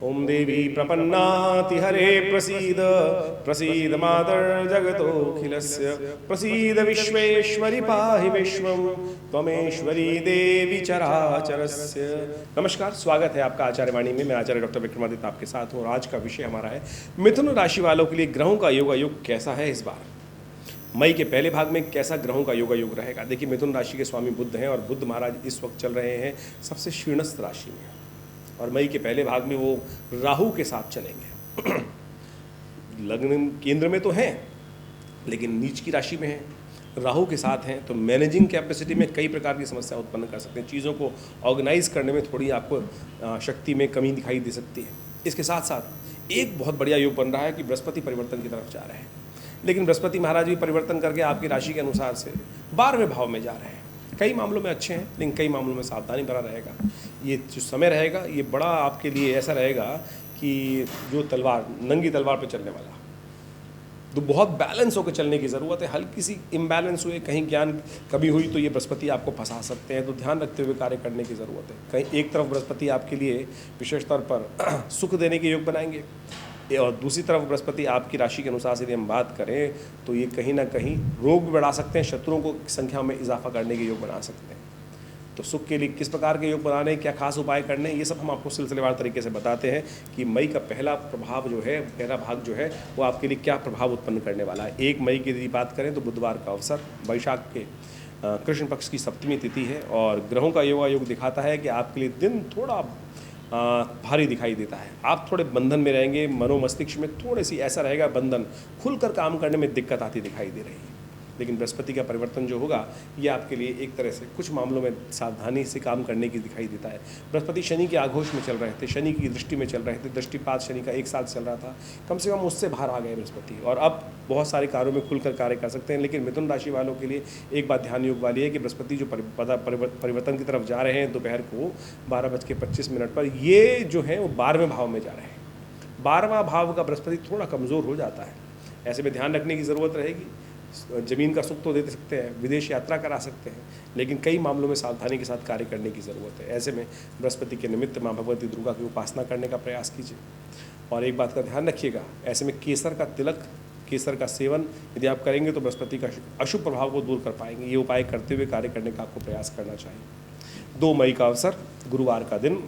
ओम देवी प्रपन्नातिहरे प्रसीद प्रसीद मातर जगतोऽखिलस्य प्रसीद विश्वेश्वरी पाहि विश्वं त्वमेश्वरी देवी चराचरस्य। नमस्कार, स्वागत है आपका आचार्य वाणी में। मैं आचार्य डॉक्टर विक्रमादित्य आपके साथ हूँ और आज का विषय हमारा है मिथुन राशि वालों के लिए ग्रहों का योग कैसा है इस बार। मई के पहले भाग में कैसा ग्रहों का योग रहेगा। देखिए, मिथुन राशि के स्वामी बुध हैं और बुध महाराज इस वक्त चल रहे हैं सबसे शीर्णस्थ राशि में, और मई के पहले भाग में वो राहु के साथ चलेंगे। लग्न केंद्र में तो हैं लेकिन नीच की राशि में हैं, राहु के साथ हैं, तो मैनेजिंग कैपेसिटी में कई प्रकार की समस्या उत्पन्न कर सकते हैं। चीज़ों को ऑर्गेनाइज करने में थोड़ी आपको शक्ति में कमी दिखाई दे सकती है। इसके साथ साथ एक बहुत बढ़िया योग बन रहा है कि बृहस्पति परिवर्तन की तरफ जा रहे हैं, लेकिन बृहस्पति महाराज भी परिवर्तन करके आपकी राशि के अनुसार से 12वें भाव में जा रहे हैं। कई मामलों में अच्छे हैं लेकिन कई मामलों में सावधानी भरा रहेगा। ये जो समय रहेगा ये बड़ा आपके लिए ऐसा रहेगा कि जो तलवार, नंगी तलवार पे चलने वाला, तो बहुत बैलेंस होकर चलने की ज़रूरत है। हल्की सी इम्बैलेंस हुए, कहीं ज्ञान कमी हुई तो ये बृहस्पति आपको फंसा सकते हैं, तो ध्यान रखते हुए कार्य करने की ज़रूरत है। कहीं एक तरफ बृहस्पति आपके लिए विशेष तौर पर सुख देने के योग बनाएंगे और दूसरी तरफ बृहस्पति आपकी राशि के अनुसार से यदि हम बात करें तो ये कहीं ना कहीं रोग भी बढ़ा सकते हैं, शत्रुओं को संख्या में इजाफा करने के योग बना सकते हैं। तो सुख के लिए किस प्रकार के योग बनाने, क्या खास उपाय करने, ये सब हम आपको सिलसिलेवार तरीके से बताते हैं कि मई का पहला प्रभाव जो है, पहला भाग जो है वो आपके लिए क्या प्रभाव उत्पन्न करने वाला है। 1 मई की यदि बात करें तो बुधवार का अवसर, वैशाख के कृष्ण पक्ष की सप्तमी तिथि है और ग्रहों का योग दिखाता है कि आपके लिए दिन थोड़ा भारी दिखाई देता है। आप थोड़े बंधन में रहेंगे, मनोमस्तिष्क में थोड़ी सी ऐसा रहेगा, बंधन, खुलकर काम करने में दिक्कत आती दिखाई दे रही है। लेकिन बृहस्पति का परिवर्तन जो होगा ये आपके लिए एक तरह से कुछ मामलों में सावधानी से काम करने की दिखाई देता है। बृहस्पति शनि के आघोष में चल रहे थे, शनि की दृष्टि में चल रहे थे, दृष्टिपात शनि का एक साथ चल रहा था, कम से कम उससे बाहर आ गए बृहस्पति और अब बहुत सारे कार्यों में खुलकर कार्य कर सकते हैं। लेकिन मिथुन राशि वालों के लिए एक बात ध्यान योग वाली है कि बृहस्पति जो परिवर्तन की तरफ जा रहे हैं दोपहर को 12:25 पर, ये जो है वो 12वें भाव में जा रहे हैं। 12वां भाव का बृहस्पति थोड़ा कमज़ोर हो जाता है, ऐसे में ध्यान रखने की ज़रूरत रहेगी। ज़मीन का सुख तो दे सकते हैं, विदेश यात्रा करा सकते हैं, लेकिन कई मामलों में सावधानी के साथ कार्य करने की ज़रूरत है। ऐसे में बृहस्पति के निमित्त माँ भगवती दुर्गा की उपासना करने का प्रयास कीजिए। और एक बात का ध्यान रखिएगा, ऐसे में केसर का तिलक, केसर का सेवन यदि आप करेंगे तो बृहस्पति का अशुभ प्रभाव को दूर कर पाएंगे। ये उपाय करते हुए कार्य करने का आपको प्रयास करना चाहिए। 2 मई का अवसर, गुरुवार का दिन,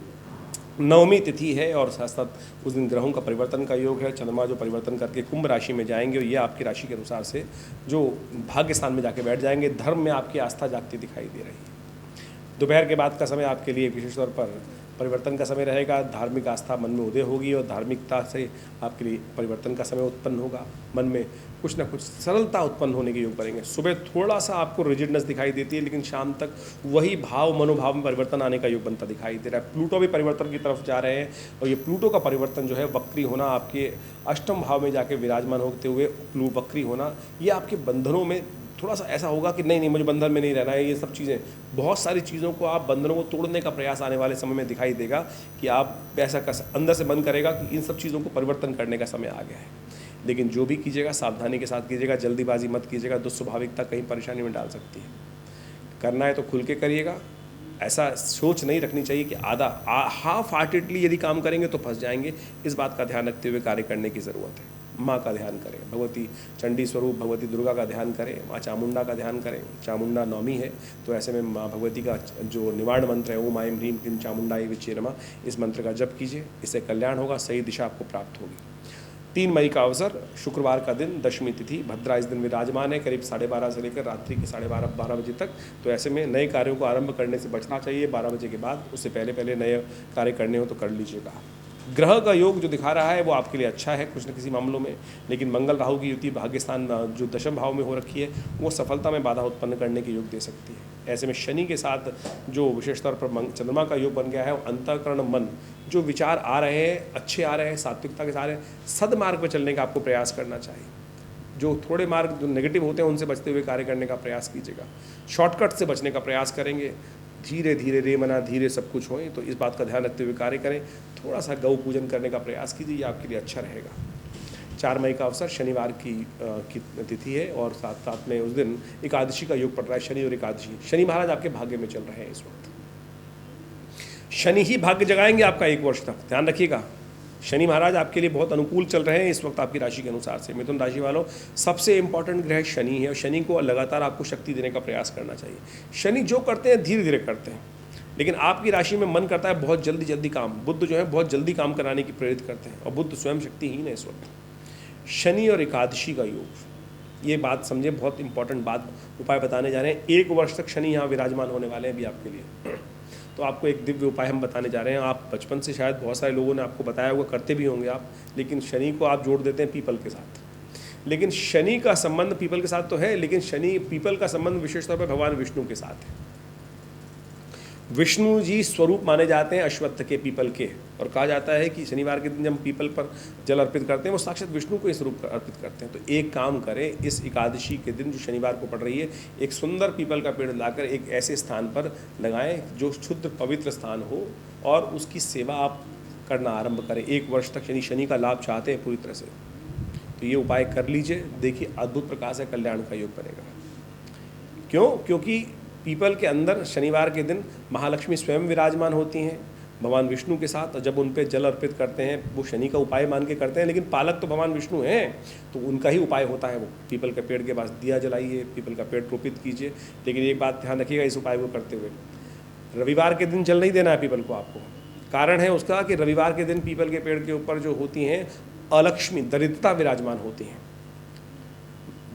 9वीं तिथि है और साथ साथ उस दिन ग्रहों का परिवर्तन का योग है। चंद्रमा जो परिवर्तन करके कुंभ राशि में जाएंगे और ये आपकी राशि के अनुसार से जो भाग्य स्थान में जाके बैठ जाएंगे। धर्म में आपकी आस्था जागती दिखाई दे रही है। दोपहर के बाद का समय आपके लिए विशेष तौर पर परिवर्तन का समय रहेगा। धार्मिक आस्था मन में उदय होगी और धार्मिकता से आपके लिए परिवर्तन का समय उत्पन्न होगा। मन में कुछ ना कुछ सरलता उत्पन्न होने के योग बनेंगे। सुबह थोड़ा सा आपको रिजिडनेस दिखाई देती है, लेकिन शाम तक वही भाव, मनोभाव में परिवर्तन आने का योग बनता दिखाई दे रहा है। प्लूटो भी परिवर्तन की तरफ जा रहे हैं और ये प्लूटो का परिवर्तन जो है, वक्री होना, आपके अष्टम भाव में जाके विराजमान होते हुए वक्री होना, ये आपके बंधनों में थोड़ा सा ऐसा होगा कि नहीं मुझे बंधन में नहीं रहना है। ये सब चीज़ें, बहुत सारी चीज़ों को आप बंधनों को तोड़ने का प्रयास आने वाले समय में दिखाई देगा कि आप ऐसा अंदर से मन करेगा कि इन सब चीज़ों को परिवर्तन करने का समय आ गया है। लेकिन जो भी कीजिएगा सावधानी के साथ कीजिएगा, जल्दीबाजी मत कीजिएगा। दुस्वाभाविकता कहीं परेशानी में डाल सकती है। करना है तो खुल के करिएगा। ऐसा सोच नहीं रखनी चाहिए कि हाफ हार्टेडली यदि काम करेंगे तो फंस जाएंगे। इस बात का ध्यान रखते हुए कार्य करने की ज़रूरत है। माँ का ध्यान करें, भगवती चंडी स्वरूप भगवती दुर्गा का ध्यान करें, माँ चामुंडा का ध्यान करें। चामुंडा नवमी है तो ऐसे में माँ भगवती का जो निवारण मंत्र है, ओम ऐं ह्रीं क्लीं चामुंडाय विच्चे नमः, इस मंत्र का जप कीजिए। इससे कल्याण होगा, सही दिशा आपको प्राप्त होगी। 3 मई का अवसर, शुक्रवार का दिन, दशमी तिथि, भद्रा इस दिन विराजमान है करीब 12:30 से लेकर रात्रि के 12:30 बजे तक। तो ऐसे में नए कार्यों को आरंभ करने से बचना चाहिए 12 बजे के बाद। उससे पहले नए कार्य करने हो तो कर लीजिएगा। ग्रह का योग जो दिखा रहा है वो आपके लिए अच्छा है कुछ न किसी मामलों में, लेकिन मंगल राहु की युति भाग्यस्थान जो दशम भाव में हो रखी है वो सफलता में बाधा उत्पन्न करने के योग दे सकती है। ऐसे में शनि के साथ जो विशेष तौर पर चंद्रमा का योग बन गया है, वो अंतःकरण मन, जो विचार आ रहे हैं अच्छे आ रहे हैं, सात्विकता के सारे सदमार्ग पर चलने का आपको प्रयास करना चाहिए। जो थोड़े मार्ग जो नेगेटिव होते हैं उनसे बचते हुए कार्य करने का प्रयास कीजिएगा। शॉर्टकट से बचने का प्रयास करेंगे। धीरे धीरे रे मना धीरे सब कुछ होए, तो इस बात का ध्यान रखते हुए कार्य करें। थोड़ा सा गौ पूजन करने का प्रयास कीजिए, ये आपके लिए अच्छा रहेगा। 4 मई का अवसर, शनिवार की तिथि है और साथ साथ में उस दिन एकादशी का योग पड़ रहा है। शनि और एकादशी, शनि महाराज आपके भाग्य में चल रहे हैं इस वक्त। शनि ही भाग्य जगाएंगे आपका 1 वर्ष तक, ध्यान रखिएगा। शनि महाराज आपके लिए बहुत अनुकूल चल रहे हैं इस वक्त आपकी राशि के अनुसार से। मिथुन राशि वालों, सबसे इंपॉर्टेंट ग्रह शनि है और शनि को लगातार आपको शक्ति देने का प्रयास करना चाहिए। शनि जो करते हैं धीरे धीरे करते हैं, लेकिन आपकी राशि में मन करता है बहुत जल्दी जल्दी काम। बुध जो है बहुत जल्दी काम कराने की प्रेरित करते हैं और बुध स्वयं शक्तिहीन है इस वक्त। शनि और एकादशी का योग, ये बात समझे, बहुत इंपॉर्टेंट बात उपाय बताने जा रहे हैं। 1 वर्ष तक शनि यहाँ विराजमान होने वाले हैं अभी आपके लिए। तो आपको एक दिव्य उपाय हम बताने जा रहे हैं। आप बचपन से शायद बहुत सारे लोगों ने आपको बताया होगा, करते भी होंगे आप, लेकिन शनि को आप जोड़ देते हैं पीपल के साथ। लेकिन शनि का संबंध पीपल के साथ तो है, लेकिन शनि पीपल का संबंध विशेष तौर पर भगवान विष्णु के साथ है। विष्णु जी स्वरूप माने जाते हैं अश्वत्थ के, पीपल के, और कहा जाता है कि शनिवार के दिन जब पीपल पर जल अर्पित करते हैं वो साक्षात विष्णु को ही स्वरूप अर्पित करते हैं। तो एक काम करें, इस एकादशी के दिन जो शनिवार को पड़ रही है, एक सुंदर पीपल का पेड़ लाकर एक ऐसे स्थान पर लगाएं जो शुद्ध पवित्र स्थान हो और उसकी सेवा आप करना आरंभ करें। 1 वर्ष तक शनि का लाभ चाहते हैं पूरी तरह से, तो ये उपाय कर लीजिए। देखिए अद्भुत प्रकार से कल्याण का योग बनेगा। क्यों? क्योंकि पीपल के अंदर शनिवार के दिन महालक्ष्मी स्वयं विराजमान होती हैं भगवान विष्णु के साथ, और जब उन पे जल अर्पित करते हैं वो शनि का उपाय मान के करते हैं, लेकिन पालक तो भगवान विष्णु हैं, तो उनका ही उपाय होता है वो। पीपल के पेड़ के पास दिया जलाइए, पीपल का पेड़ रोपित कीजिए। लेकिन एक बात ध्यान रखिएगा इस उपाय को करते हुए, रविवार के दिन जल नहीं देना है पीपल को आपको। कारण है उसका कि रविवार के दिन पीपल के पेड़ के ऊपर जो होती हैं अलक्ष्मी, दरिद्रता विराजमान होती हैं।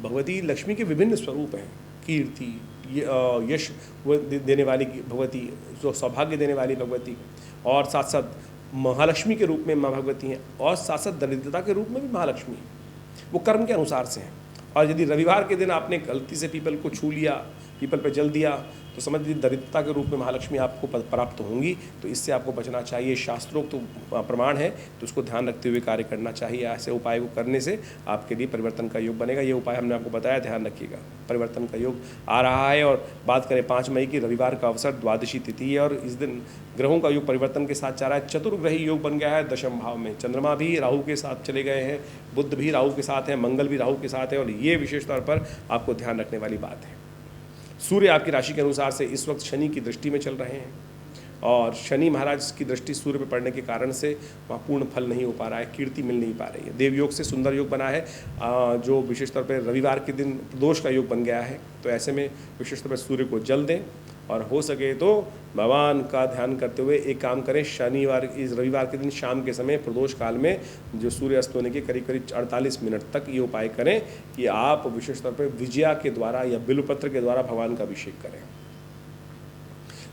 भगवती लक्ष्मी के विभिन्न स्वरूप हैं, कीर्ति, यश देने वाली भगवती, जो सौभाग्य देने वाली भगवती, और साथ साथ महालक्ष्मी के रूप में माँ भगवती हैं, और साथ साथ दरिद्रता के रूप में भी महालक्ष्मी है। वो कर्म के अनुसार से हैं। और यदि रविवार के दिन आपने गलती से पीपल को छू लिया, पीपल पे जल दिया, तो समझ लीजिए दरिद्रता के रूप में महालक्ष्मी आपको प्राप्त होंगी। तो इससे आपको बचना चाहिए। शास्त्रोक्त तो प्रमाण है, तो उसको ध्यान रखते हुए कार्य करना चाहिए। ऐसे उपाय को करने से आपके लिए परिवर्तन का योग बनेगा। ये उपाय हमने आपको बताया, ध्यान रखिएगा। परिवर्तन का योग आ रहा है। और बात करें 5 मई की, रविवार का अवसर, द्वादशी तिथि है, और इस दिन ग्रहों का योग परिवर्तन के साथ जा रहा है। चतुर्ग्रही योग बन गया है दशम भाव में। चंद्रमा भी राहु के साथ चले गए हैं, बुध भी राहु के साथ हैं, मंगल भी राहु के साथ है, और ये विशेष तौर पर आपको ध्यान रखने वाली बात है। सूर्य आपकी राशि के अनुसार से इस वक्त शनि की दृष्टि में चल रहे हैं, और शनि महाराज की दृष्टि सूर्य पर पड़ने के कारण से वहाँ पूर्ण फल नहीं हो पा रहा है, कीर्ति मिल नहीं पा रही है। देवयोग से सुंदर योग बना है, जो विशेष तौर पर रविवार के दिन प्रदोष का योग बन गया है। तो ऐसे में विशेष तौर पर सूर्य को जल दें, और हो सके तो भगवान का ध्यान करते हुए एक काम करें। शनिवार, इस रविवार के दिन शाम के समय प्रदोष काल में जो सूर्य अस्त होने के करीब करीब 48 मिनट तक ये उपाय करें कि आप विशेष तौर पर विजया के द्वारा या बिल्वपत्र के द्वारा भगवान का अभिषेक करें।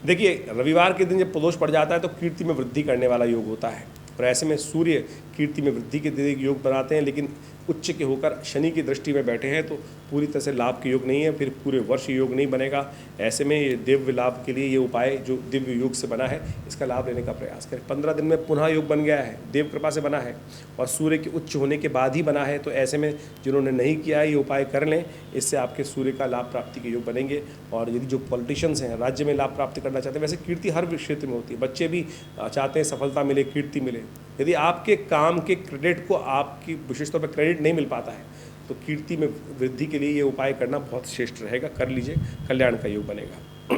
देखिए रविवार के दिन जब प्रदोष पड़ जाता है तो कीर्ति में वृद्धि करने वाला योग होता है, और ऐसे में सूर्य कीर्ति में वृद्धि के योग बनाते हैं, लेकिन उच्च के होकर शनि की दृष्टि में बैठे हैं तो पूरी तरह से लाभ के योग नहीं है, फिर पूरे वर्ष योग नहीं बनेगा। ऐसे में ये दिव्य लाभ के लिए ये उपाय जो दिव्य योग से बना है इसका लाभ लेने का प्रयास करें। 15 दिन में पुनः योग बन गया है, देव कृपा से बना है, और सूर्य के उच्च होने के बाद ही बना है। तो ऐसे में जिन्होंने नहीं किया है ये उपाय कर लें, इससे आपके सूर्य का लाभ प्राप्ति के योग बनेंगे। और यदि जो पॉलिटिशियंस हैं राज्य में लाभ प्राप्त करना चाहते हैं, वैसे कीर्ति हर क्षेत्र में होती है, बच्चे भी चाहते हैं सफलता मिले, कीर्ति मिले। यदि आपके काम के क्रेडिट को आपकी विशेष तौर पर क्रेडिट नहीं मिल पाता है तो कीर्ति में वृद्धि के लिए ये उपाय करना बहुत श्रेष्ठ रहेगा। कर लीजिए, कल्याण का योग बनेगा।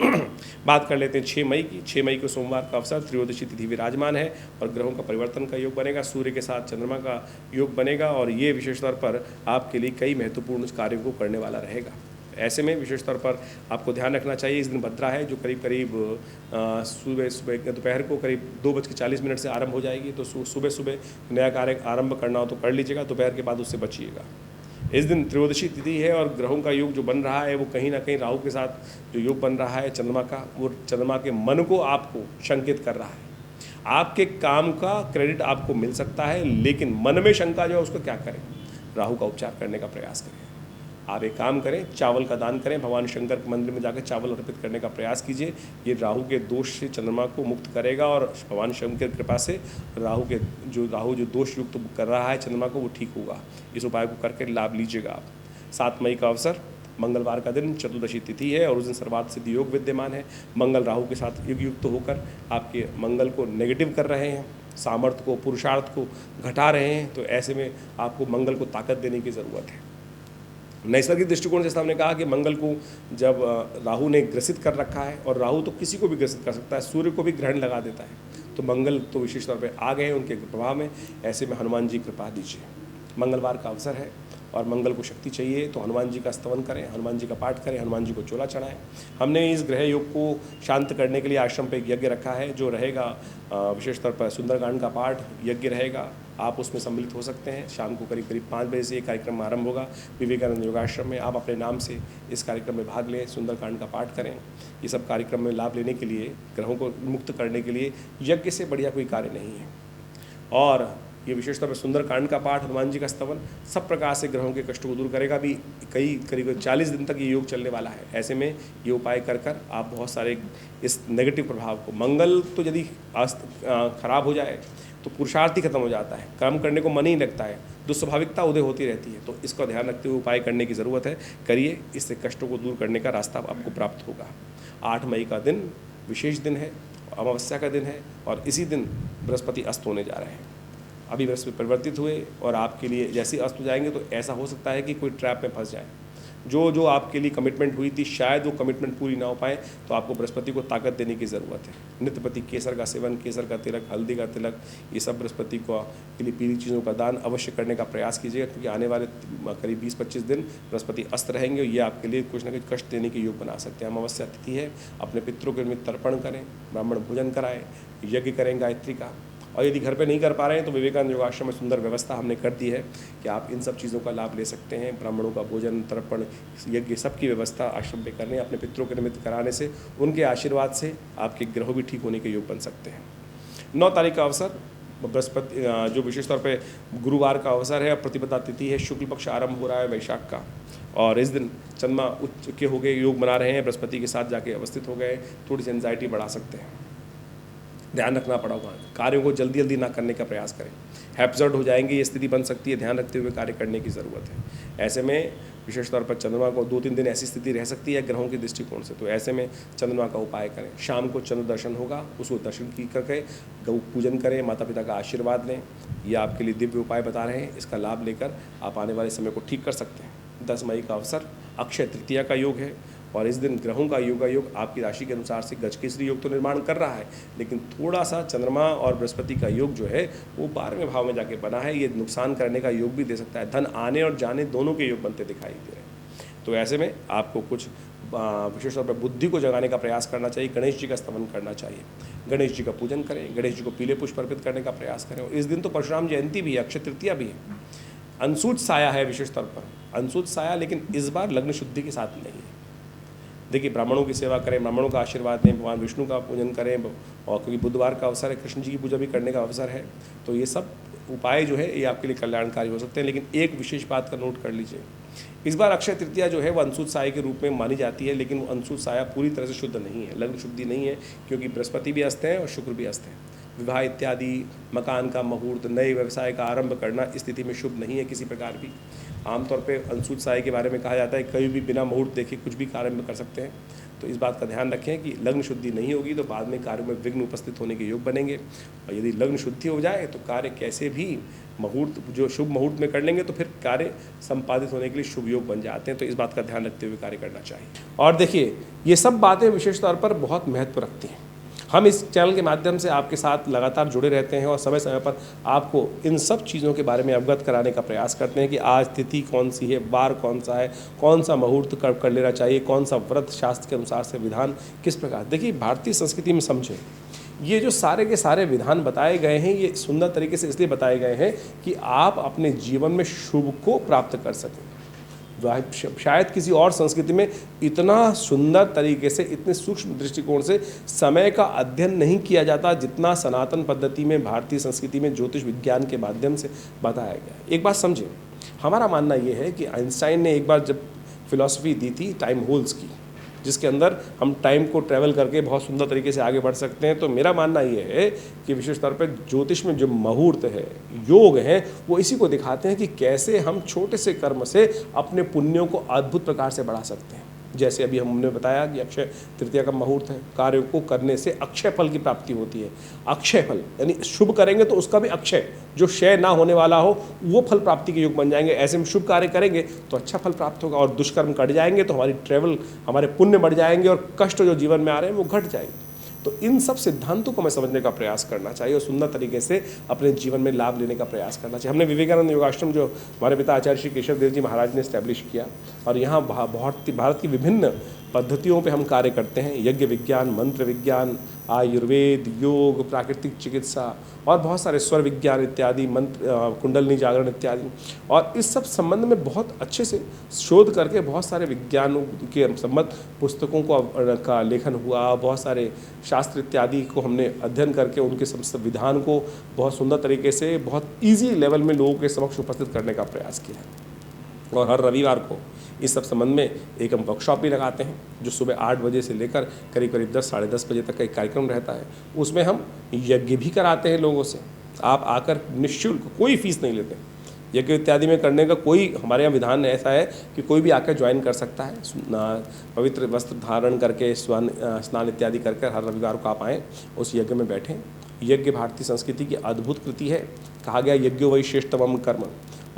बात कर लेते हैं 6 मई की। 6 मई को सोमवार का अवसर, त्रयोदशी तिथि विराजमान है, और ग्रहों का परिवर्तन का योग बनेगा। सूर्य के साथ चंद्रमा का योग बनेगा, और ये विशेष तौर पर आपके लिए कई महत्वपूर्ण कार्यों को करने वाला रहेगा। ऐसे में विशेष तौर पर आपको ध्यान रखना चाहिए, इस दिन भद्रा है जो करीब करीब सुबह दोपहर को करीब 2:40 से आरंभ हो जाएगी। तो सुबह सुबह नया कार्य आरंभ करना हो तो कर लीजिएगा, दोपहर के बाद उससे बचिएगा। इस दिन त्रयोदशी तिथि है, और ग्रहों का योग जो बन रहा है वो कहीं ना कहीं राहु के साथ जो योग बन रहा है चंद्रमा का, वो चंद्रमा के मन को आपको शंकित कर रहा है। आपके काम का क्रेडिट आपको मिल सकता है, लेकिन मन में शंका जो है उसको क्या करें, राहु का उपचार करने का प्रयास करें। आप एक काम करें, चावल का दान करें, भगवान शंकर के मंदिर में जाकर चावल अर्पित करने का प्रयास कीजिए। ये राहु के दोष से चंद्रमा को मुक्त करेगा, और भगवान शंकर की कृपा से राहु जो दोष युक्त कर रहा है चंद्रमा को, वो ठीक होगा। इस उपाय को करके लाभ लीजिएगा आप। 7 मई का अवसर, मंगलवार का दिन, चतुर्दशी तिथि है, और उस दिन सर्वार्थ सिद्धि योग विद्यमान है। मंगल राहु के साथ युक्त होकर आपके मंगल को नेगेटिव कर रहे हैं, सामर्थ्य को, पुरुषार्थ को घटा रहे हैं। तो ऐसे में आपको मंगल को ताकत देने की ज़रूरत है। नैसर्गिक दृष्टिकोण से हमने कहा कि मंगल को जब राहु ने ग्रसित कर रखा है, और राहु तो किसी को भी ग्रसित कर सकता है, सूर्य को भी ग्रहण लगा देता है, तो मंगल तो विशेष तौर पे आ गए हैं उनके प्रभाव में। ऐसे में हनुमान जी कृपा दीजिए। मंगलवार का अवसर है और मंगल को शक्ति चाहिए तो हनुमान जी का स्तवन करें, हनुमान जी का पाठ करें, हनुमान जी को चोला चढ़ाएं। हमने इस ग्रह योग को शांत करने के लिए आश्रम पे एक यज्ञ रखा है जो रहेगा विशेष तौर पर सुंदरकांड का पाठ यज्ञ रहेगा। आप उसमें सम्मिलित हो सकते हैं। शाम को करीब करीब 5 बजे से ये कार्यक्रम आरंभ होगा विवेकानंद योगाश्रम में। आप अपने नाम से इस कार्यक्रम में भाग लें, सुंदरकांड का पाठ करें। ये सब कार्यक्रम में लाभ लेने के लिए, ग्रहों को मुक्त करने के लिए यज्ञ से बढ़िया कोई कार्य नहीं है। और ये विशेष तौर पर सुंदरकांड का पाठ, हनुमान जी का स्तवन सब प्रकार से ग्रहों के कष्टों को दूर करेगा। भी करीब 40 दिन तक ये योग चलने वाला है। ऐसे में ये उपाय कर कर आप बहुत सारे इस नेगेटिव प्रभाव को, मंगल तो यदि खराब हो जाए तो पुरुषार्थ ही खत्म हो जाता है, काम करने को मन ही लगता है, दुस्वाभाविकता उदय होती रहती है। तो इसका ध्यान रखते हुए उपाय करने की ज़रूरत है। करिए, इससे कष्टों को दूर करने का रास्ता आपको प्राप्त होगा। 8 मई का दिन विशेष दिन है, अमावस्या का दिन है और इसी दिन बृहस्पति अस्त होने जा रहे हैं। अभी बृहस्पति परिवर्तित हुए और आपके लिए जैसे अस्त हो जाएंगे तो ऐसा हो सकता है कि कोई ट्रैप में फंस जाए। जो आपके लिए कमिटमेंट हुई थी शायद वो कमिटमेंट पूरी ना हो पाए, तो आपको बृहस्पति को ताकत देने की ज़रूरत है। नित्यप्रति केसर का सेवन, केसर का तिलक, हल्दी का तिलक, ये सब बृहस्पति को के लिए पीली चीज़ों का दान अवश्य करने का प्रयास कीजिएगा, क्योंकि आने वाले करीब 20-25 दिन बृहस्पति अस्त रहेंगे और ये आपके लिए कुछ ना कुछ कष्ट देने के योग बना सकते हैं। अमावस्या तिथि है, अपने पितरों के निमित्त तर्पण करें, ब्राह्मण भोजन कराएं, यज्ञ करें गायत्री का। और यदि घर पे नहीं कर पा रहे हैं तो विवेकानंद योगाश्रम में सुंदर व्यवस्था हमने कर दी है कि आप इन सब चीज़ों का लाभ ले सकते हैं। ब्राह्मणों का भोजन, तर्पण, यज्ञ सबकी व्यवस्था आश्रम पे करने, अपने पितरों के निमित्त कराने से उनके आशीर्वाद से आपके ग्रह भी ठीक होने के योग बन सकते हैं। 9 तारीख का अवसर बृहस्पति, जो विशेष तौर पे गुरुवार का अवसर है, प्रतिपदा तिथि है, शुक्ल पक्ष आरंभ हो रहा है वैशाख का। और इस दिन चंद्रमा उच्च के हो गए, योग बना रहे हैं, बृहस्पति के साथ जाके अवस्थित हो गए, थोड़ी सी एंजाइटी बढ़ा सकते हैं। ध्यान रखना पड़ेगा, कार्यों को जल्दी जल्दी ना करने का प्रयास करें, हैप्सर्ड हो जाएंगे, ये स्थिति बन सकती है। ध्यान रखते हुए कार्य करने की ज़रूरत है। ऐसे में विशेष तौर पर चंद्रमा को 2-3 दिन ऐसी स्थिति रह सकती है ग्रहों के दृष्टिकोण से, तो ऐसे में चंद्रमा का उपाय करें। शाम को चंद्र दर्शन होगा, उसको दर्शन की करके गौ पूजन करें, माता पिता का आशीर्वाद लें। ये आपके लिए दिव्य उपाय बता रहे हैं, इसका लाभ लेकर आप आने वाले समय को ठीक कर सकते हैं। 10 मई का अवसर अक्षय तृतीया का योग है और इस दिन ग्रहों का योग आपकी राशि के अनुसार से गजकेसरी योग तो निर्माण कर रहा है, लेकिन थोड़ा सा चंद्रमा और बृहस्पति का योग जो है वो 12वें भाव में जाके बना है। ये नुकसान करने का योग भी दे सकता है। धन आने और जाने दोनों के योग बनते दिखाई दे रहे हैं। तो ऐसे में आपको कुछ विशेष तौर पर बुद्धि को जगाने का प्रयास करना चाहिए। गणेश जी का स्तवन करना चाहिए, गणेश जी का पूजन करें, गणेश जी को पीले पुष्प अर्पित करने का प्रयास करें। और इस दिन तो परशुराम जयंती भी है, अक्षय तृतीया भी है, अंशुत साया है विशेष तौर पर, अंशुत साया, लेकिन इस बार लग्न शुद्धि के साथ नहीं है। देखिए, ब्राह्मणों की सेवा करें, ब्राह्मणों का आशीर्वाद लें, भगवान विष्णु का पूजन करें, और क्योंकि बुधवार का अवसर है, कृष्ण जी की पूजा भी करने का अवसर है। तो ये सब उपाय जो है ये आपके लिए कल्याणकारी हो सकते हैं। लेकिन एक विशेष बात का नोट कर लीजिए, इस बार अक्षय तृतीया जो है वो अंशुत साया के रूप में मानी जाती है, लेकिन वो अंशुत साया पूरी तरह से शुद्ध नहीं है, लग्न शुद्धि नहीं है, क्योंकि बृहस्पति भी अस्त है और शुक्र भी अस्त है। विवाह इत्यादि, मकान का मुहूर्त, नए व्यवसाय का आरंभ करना इस स्थिति में शुभ नहीं है किसी प्रकार भी। आमतौर पे अंशुत साय के बारे में कहा जाता है कभी भी बिना मुहूर्त देखे कुछ भी कार्य में कर सकते हैं। तो इस बात का ध्यान रखें कि लग्न शुद्धि नहीं होगी तो बाद में कार्य में विघ्न उपस्थित होने के योग बनेंगे। और यदि लग्न शुद्धि हो जाए तो कार्य कैसे भी मुहूर्त, जो शुभ मुहूर्त में कर लेंगे तो फिर कार्य संपादित होने के लिए शुभ योग बन जाते हैं। तो इस बात का ध्यान रखते हुए कार्य करना चाहिए। और देखिए, ये सब बातें विशेष तौर पर बहुत महत्व रखती हैं। हम इस चैनल के माध्यम से आपके साथ लगातार जुड़े रहते हैं और समय समय पर आपको इन सब चीज़ों के बारे में अवगत कराने का प्रयास करते हैं कि आज तिथि कौन सी है, वार कौन सा है, कौन सा मुहूर्त कर लेना चाहिए, कौन सा व्रत शास्त्र के अनुसार से विधान किस प्रकार। देखिए, भारतीय संस्कृति में समझें, ये जो सारे के सारे विधान बताए गए हैं ये सुंदर तरीके से इसलिए बताए गए हैं कि आप अपने जीवन में शुभ को प्राप्त कर सकें। शायद किसी और संस्कृति में इतना सुंदर तरीके से, इतने सूक्ष्म दृष्टिकोण से समय का अध्ययन नहीं किया जाता जितना सनातन पद्धति में, भारतीय संस्कृति में ज्योतिष विज्ञान के माध्यम से बताया गया। एक बात समझें, हमारा मानना ये है कि आइंस्टाइन ने एक बार जब फिलॉसफी दी थी टाइम होल्स की, जिसके अंदर हम टाइम को ट्रैवल करके बहुत सुंदर तरीके से आगे बढ़ सकते हैं, तो मेरा मानना ये है कि विशेष तौर पर ज्योतिष में जो मुहूर्त है, योग हैं, वो इसी को दिखाते हैं कि कैसे हम छोटे से कर्म से अपने पुण्यों को अद्भुत प्रकार से बढ़ा सकते हैं। जैसे अभी हमने बताया कि अक्षय तृतीया का मुहूर्त है, कार्य को करने से अक्षय फल की प्राप्ति होती है। अक्षय फल यानी शुभ करेंगे तो उसका भी अक्षय, जो क्षय ना होने वाला हो, वो फल प्राप्ति के योग बन जाएंगे। ऐसे में शुभ कार्य करेंगे तो अच्छा फल प्राप्त होगा और दुष्कर्म कट जाएंगे तो हमारी ट्रैवल, हमारे पुण्य बढ़ जाएंगे और कष्ट जो जीवन में आ रहे हैं वो घट जाएंगे। तो इन सब सिद्धांतों को हमें समझने का प्रयास करना चाहिए और सुंदर तरीके से अपने जीवन में लाभ लेने का प्रयास करना चाहिए। हमने विवेकानंद योगाश्रम जो हमारे पिता आचार्य श्री केशव देव जी महाराज ने इस्टेब्लिश किया, और यहाँ भारत की विभिन्न पद्धतियों पे हम कार्य करते हैं। यज्ञ विज्ञान, मंत्र विज्ञान, आयुर्वेद, योग, प्राकृतिक चिकित्सा और बहुत सारे स्वर विज्ञान इत्यादि, मंत्र, कुंडलनी जागरण इत्यादि। और इस सब संबंध में बहुत अच्छे से शोध करके बहुत सारे विज्ञानों के संबंध पुस्तकों का लेखन हुआ, बहुत सारे शास्त्र इत्यादि को हमने अध्ययन करके उनके संविधान को बहुत सुंदर तरीके से बहुत ईजी लेवल में लोगों के समक्ष उपस्थित करने का प्रयास किया है। और हर रविवार को इस सब संबंध में एक हम वर्कशॉप भी लगाते हैं, जो सुबह 8 बजे से लेकर करीब करीब 10 साढ़े 10 बजे तक का एक कार्यक्रम रहता है। उसमें हम यज्ञ भी कराते हैं लोगों से। आप आकर निःशुल्क, कोई फीस नहीं लेते। यज्ञ इत्यादि में करने का कोई हमारे यहाँ विधान ऐसा है कि कोई भी आकर ज्वाइन कर सकता है। पवित्र वस्त्र धारण करके स्नान इत्यादि करके हर रविवार को आप आएँ, उस यज्ञ में बैठें। यज्ञ भारतीय संस्कृति की अद्भुत कृति है। कहा गया यज्ञो वही श्रेष्ठतमं कर्म,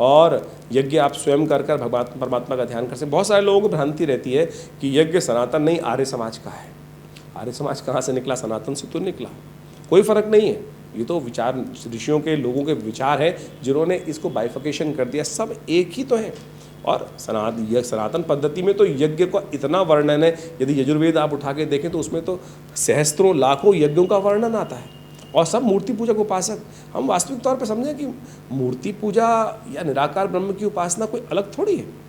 और यज्ञ आप स्वयं कर कर भगवान परमात्मा का ध्यान कर सकते। बहुत सारे लोगों को भ्रांति रहती है कि यज्ञ सनातन नहीं, आर्य समाज का है। आर्य समाज कहाँ से निकला? सनातन से तो निकला। कोई फर्क नहीं है। ये तो विचार ऋषियों के, लोगों के विचार है जिन्होंने इसको बाइफिकेशन कर दिया। सब एक ही तो है। और सनातन पद्धति में तो यज्ञ का इतना वर्णन है। यदि यजुर्वेद आप उठा के देखें तो उसमें तो सहस्त्रों लाखों यज्ञों का वर्णन आता है, और सब मूर्ति पूजा के उपासक। हम वास्तविक तौर पर समझें कि मूर्ति पूजा या निराकार ब्रह्म की उपासना कोई अलग थोड़ी है।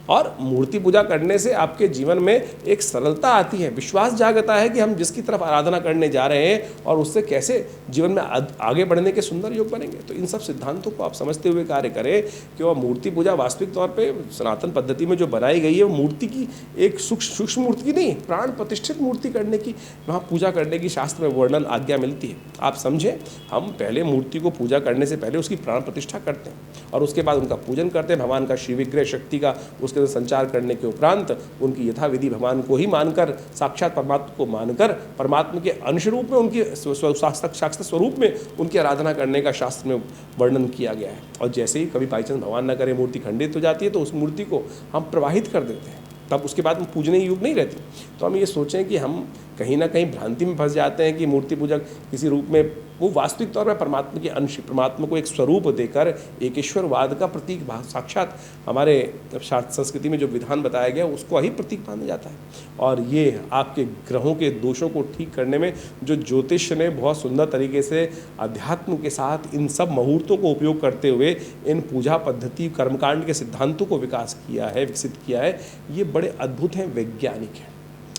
और मूर्ति पूजा करने से आपके जीवन में एक सरलता आती है, विश्वास जागता है कि हम जिसकी तरफ आराधना करने जा रहे हैं और उससे कैसे जीवन में आगे बढ़ने के सुंदर योग बनेंगे। तो इन सब सिद्धांतों को आप समझते हुए कार्य करें कि वह मूर्ति पूजा वास्तविक तौर पे सनातन पद्धति में जो बनाई गई है वो मूर्ति की एक सूक्ष्म मूर्ति की नहीं, प्राण प्रतिष्ठित मूर्ति करने की, वहाँ पूजा करने की शास्त्र में वर्णन आज्ञा मिलती है। आप समझें, हम पहले मूर्ति को पूजा करने से पहले उसकी प्राण प्रतिष्ठा करते हैं और उसके बाद उनका पूजन करते हैं। भगवान का श्री विग्रह शक्ति का संचार करने के उपरांत उनकी यथाविधि भगवान को ही मानकर, साक्षात परमात्मा को मानकर, परमात्मा के अंश रूप में, उनकी साक्षात स्वरूप में उनकी आराधना करने का शास्त्र में वर्णन किया गया है। और जैसे ही कभी बाई चांस भगवान न करे मूर्ति खंडित हो जाती है तो उस मूर्ति को हम प्रवाहित कर देते हैं, तब उसके बाद में पूजने योग नहीं रहती। तो हम ये सोचें कि हम कहीं ना कहीं भ्रांति में फंस जाते हैं कि मूर्ति पूजा किसी रूप में, वो वास्तविक तौर पर परमात्मा के अंश, परमात्मा को एक स्वरूप देकर एक ईश्वरवाद का प्रतीक, साक्षात हमारे संस्कृति में जो विधान बताया गया उसको ही प्रतीक माना जाता है। और ये आपके ग्रहों के दोषों को ठीक करने में जो ज्योतिष ने बहुत सुंदर तरीके से अध्यात्म के साथ इन सब मुहूर्तों को उपयोग करते हुए इन पूजा पद्धति, कर्मकांड के सिद्धांतों को विकास किया है, विकसित किया है, ये बड़े अद्भुत हैं, वैज्ञानिक हैं।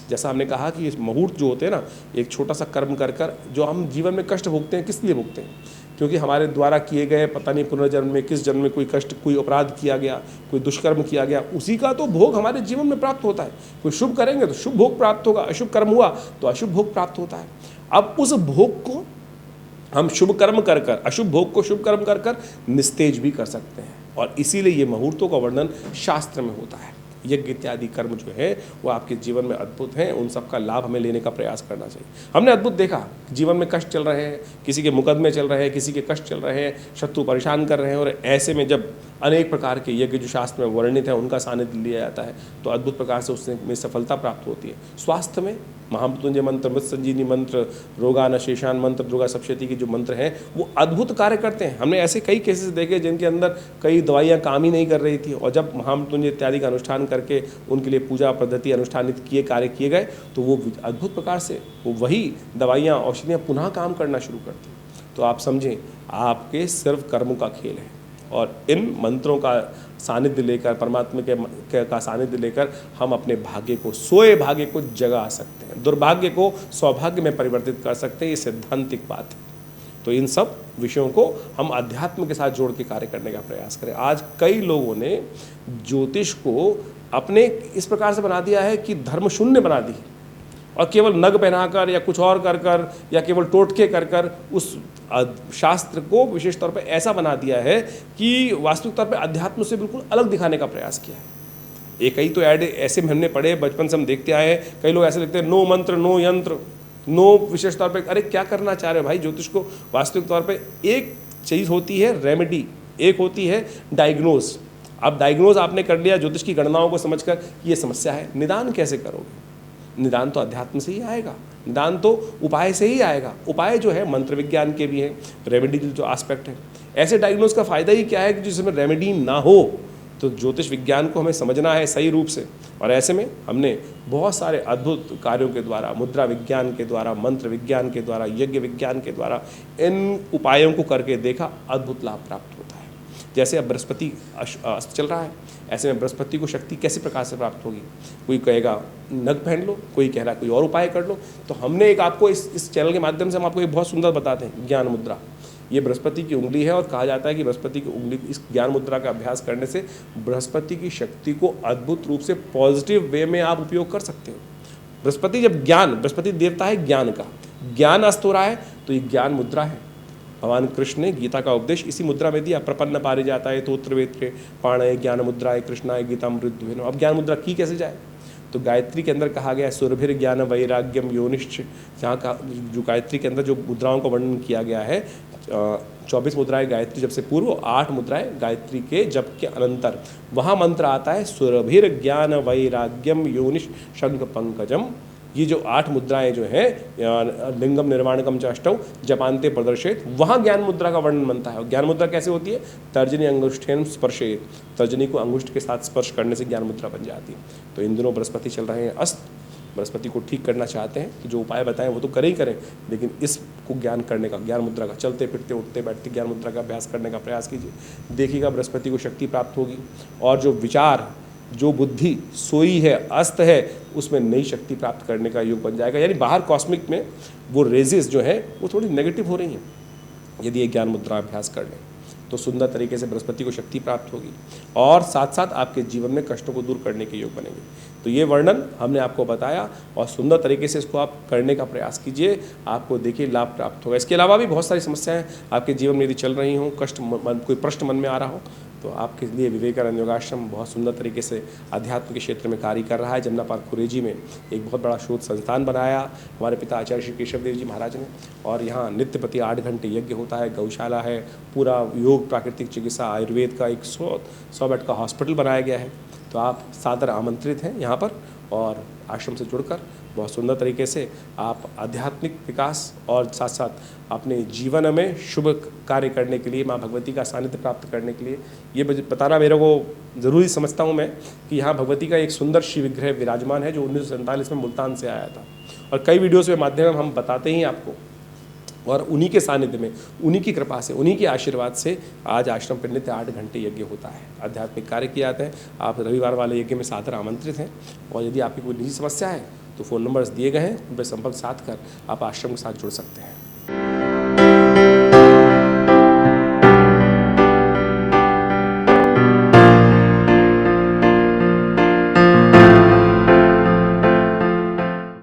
जैसा हमने कहा कि इस मुहूर्त जो होते हैं ना, एक छोटा सा कर्म कर कर जो हम जीवन में कष्ट भोगते हैं, किस लिए भोगते हैं? क्योंकि हमारे द्वारा किए गए पता नहीं पुनर्जन्म में, किस जन्म में कोई कष्ट, कोई अपराध किया गया, कोई दुष्कर्म किया गया, उसी का तो भोग हमारे जीवन में प्राप्त होता है। कोई शुभ करेंगे तो शुभ भोग प्राप्त होगा, अशुभ कर्म हुआ तो अशुभ भोग प्राप्त होता है। अब उस भोग को हम शुभ कर्म कर कर, अशुभ भोग को शुभ कर्म कर कर निस्तेज भी कर सकते हैं। और इसीलिए ये मुहूर्तों का वर्णन शास्त्र में होता है। यज्ञ इत्यादि कर्म जो है वो आपके जीवन में अद्भुत हैं, उन सब का लाभ हमें लेने का प्रयास करना चाहिए। हमने अद्भुत देखा, जीवन में कष्ट चल रहे हैं, किसी के मुकदमे चल रहे हैं, किसी के कष्ट चल रहे हैं, शत्रु परेशान कर रहे हैं, और ऐसे में जब अनेक प्रकार के यज्ञ जो शास्त्र में वर्णित है उनका सानिध्य लिया जाता है तो अद्भुत प्रकार से उसमें सफलता प्राप्त होती है। स्वास्थ्य में महामृत्युंजय मंत्र, मृत संजीवनी मंत्र, रोगान शेषान मंत्र, दुर्गा सप्तशती के जो मंत्र हैं वो अद्भुत कार्य करते हैं। हमने ऐसे कई केसेस देखे जिनके अंदर कई दवाइयाँ काम ही नहीं कर रही थी, और जब महामृत्युंजय इत्यादि का अनुष्ठान करके उनके लिए पूजा पद्धति अनुष्ठानित किए, कार्य किए गए, तो वो अद्भुत प्रकार से वो वही दवाइयाँ, औषधियाँ पुनः काम करना शुरू करती। तो आप समझें, आपके सिर्फ कर्मों का खेल है, और इन मंत्रों का सानिध्य लेकर, परमात्मा का सानिध्य लेकर हम अपने भाग्य को, सोए भाग्य को जगा सकते हैं, दुर्भाग्य को सौभाग्य में परिवर्तित कर सकते हैं। ये सैद्धांतिक बात है। तो इन सब विषयों को हम अध्यात्म के साथ जोड़ के कार्य करने का प्रयास करें। आज कई लोगों ने ज्योतिष को अपने इस प्रकार से बना दिया है कि धर्म शून्य बना दी, और केवल नग पहनाकर या कुछ और कर कर या केवल टोटके कर कर उस शास्त्र को विशेष तौर पे ऐसा बना दिया है कि वास्तविक तौर पे अध्यात्म से बिल्कुल अलग दिखाने का प्रयास किया है। एक कई तो ऐड ऐसे में हमने पढ़े, बचपन से हम देखते आए हैं, कई लोग ऐसे लिखते हैं, नो मंत्र, नो यंत्र, नो विशेष तौर पे। अरे क्या करना चाह रहे हो भाई? ज्योतिष को वास्तविक तौर पे एक चीज़ होती है रेमेडी, एक होती है डायग्नोज। अब डायग्नोज आपने कर लिया ज्योतिष की गणनाओं को समझकर, ये समस्या है, निदान कैसे करोगे? निदान तो अध्यात्म से ही आएगा, निदान तो उपाय से ही आएगा। उपाय जो है मंत्र विज्ञान के भी हैं, रेमेडी जो एस्पेक्ट है। ऐसे डायग्नोज का फ़ायदा ही क्या है कि जिसमें रेमेडी ना हो, तो ज्योतिष विज्ञान को हमें समझना है सही रूप से। और ऐसे में हमने बहुत सारे अद्भुत कार्यों के द्वारा, मुद्रा विज्ञान के द्वारा, मंत्र विज्ञान के द्वारा, यज्ञ विज्ञान के द्वारा इन उपायों को करके देखा, अद्भुत लाभ प्राप्त होता है। जैसे अब बृहस्पति अस्त चल रहा है, ऐसे में बृहस्पति को शक्ति कैसे प्रकार से प्राप्त होगी? कोई कहेगा नग पहन लो, कोई कह रहा है कोई और उपाय कर लो। तो हमने एक आपको इस चैनल के माध्यम से हम आपको एक बहुत सुंदर बताते हैं, ज्ञान मुद्रा। ये बृहस्पति की उंगली है और कहा जाता है कि बृहस्पति की उंगली, इस ज्ञान मुद्रा का अभ्यास करने से बृहस्पति की शक्ति को अद्भुत रूप से पॉजिटिव वे में आप उपयोग कर सकते हो। बृहस्पति जब ज्ञान, बृहस्पति देवता है ज्ञान का, ज्ञान अस्त हो रहा है तो ये ज्ञान मुद्रा है। भगवान कृष्ण ने गीता का उपदेश इसी मुद्रा में दिया, प्रपन्न पारिजाताय तोत्र वेत्रे पाणय ज्ञान मुद्राय कृष्णाय गीतामृत द्विनो। अब ज्ञान मुद्रा की कैसे जाए? तो गायत्री के अंदर कहा गया सुरभिर ज्ञान वैराग्यम योनिश्च, जहाँ का जो गायत्री के अंदर जो मुद्राओं का वर्णन किया गया है, 24 मुद्राएं गायत्री जब से पूर्व, 8 मुद्राएं गायत्री के जप के अनंतर, वहाँ मंत्र आता है सुरभिर ज्ञान वैराग्यम योनिश शंख पंकजम। ये जो 8 मुद्राएं जो हैं, लिंगम निर्वाणकम च अष्टौ जपान्ते प्रदर्शित, वहाँ ज्ञान मुद्रा का वर्णन बनता है। और ज्ञान मुद्रा कैसे होती है? तर्जनी अंगुष्ठेन स्पर्शेत, तर्जनी को अंगुष्ठ के साथ स्पर्श करने से ज्ञान मुद्रा बन जाती है। तो इन दिनों बृहस्पति चल रहे हैं अस्त, बृहस्पति को ठीक करना चाहते हैं तो जो उपाय बताएं वो तो करें ही करें, लेकिन इसको ज्ञान करने का, ज्ञान मुद्रा का, चलते फिरते उठते बैठते ज्ञान मुद्रा का अभ्यास करने का प्रयास कीजिए। देखिएगा बृहस्पति को शक्ति प्राप्त होगी और जो विचार, जो बुद्धि सोई है, अस्त है, उसमें नई शक्ति प्राप्त करने का योग बन जाएगा। यानी बाहर कॉस्मिक में वो रेजेस जो है वो थोड़ी नेगेटिव हो रही हैं, यदि ये ज्ञान मुद्रा अभ्यास कर लें तो सुंदर तरीके से बृहस्पति को शक्ति प्राप्त होगी और साथ साथ आपके जीवन में कष्टों को दूर करने के योग बनेंगे। तो ये वर्णन हमने आपको बताया और सुंदर तरीके से इसको आप करने का प्रयास कीजिए, आपको देखिए लाभ प्राप्त होगा। इसके अलावा भी बहुत सारी समस्याएं आपके जीवन में यदि चल रही हों, कष्ट कोई प्रश्न मन में आ रहा हो, तो आपके लिए विवेकानंद योगाश्रम बहुत सुंदर तरीके से अध्यात्म के क्षेत्र में कार्य कर रहा है। जमुना पार्क खुरेजी में एक बहुत बड़ा शोध संस्थान बनाया हमारे पिता आचार्य श्री केशव देव जी महाराज ने, और यहाँ नित्य प्रति 8 घंटे यज्ञ होता है, गौशाला है, पूरा योग, प्राकृतिक चिकित्सा, आयुर्वेद का एक 100 बेड का हॉस्पिटल बनाया गया है। तो आप सादर आमंत्रित हैं यहाँ पर, और आश्रम से जुड़कर बहुत सुंदर तरीके से आप आध्यात्मिक विकास और साथ साथ अपने जीवन में शुभ कार्य करने के लिए, माँ भगवती का सानिध्य प्राप्त करने के लिए, ये बताना मेरे को ज़रूरी समझता हूँ मैं कि यहाँ भगवती का एक सुंदर शिव विग्रह विराजमान है जो 1947 में मुल्तान से आया था। और कई वीडियोज़ के माध्यम में हम बताते ही आपको, और उन्हीं के सानिध्य में, उन्हीं की कृपा से, उन्हीं के आशीर्वाद से आज आश्रम पर नित्य 8 घंटे यज्ञ होता है, आध्यात्मिक कार्य किए जाते हैं। आप रविवार वाले यज्ञ में सादर आमंत्रित हैं। और यदि आपकी कोई निजी समस्या है तो फ़ोन नंबर्स दिए गए हैं, उन पर संपर्क साध कर आप आश्रम के साथ जुड़ सकते हैं।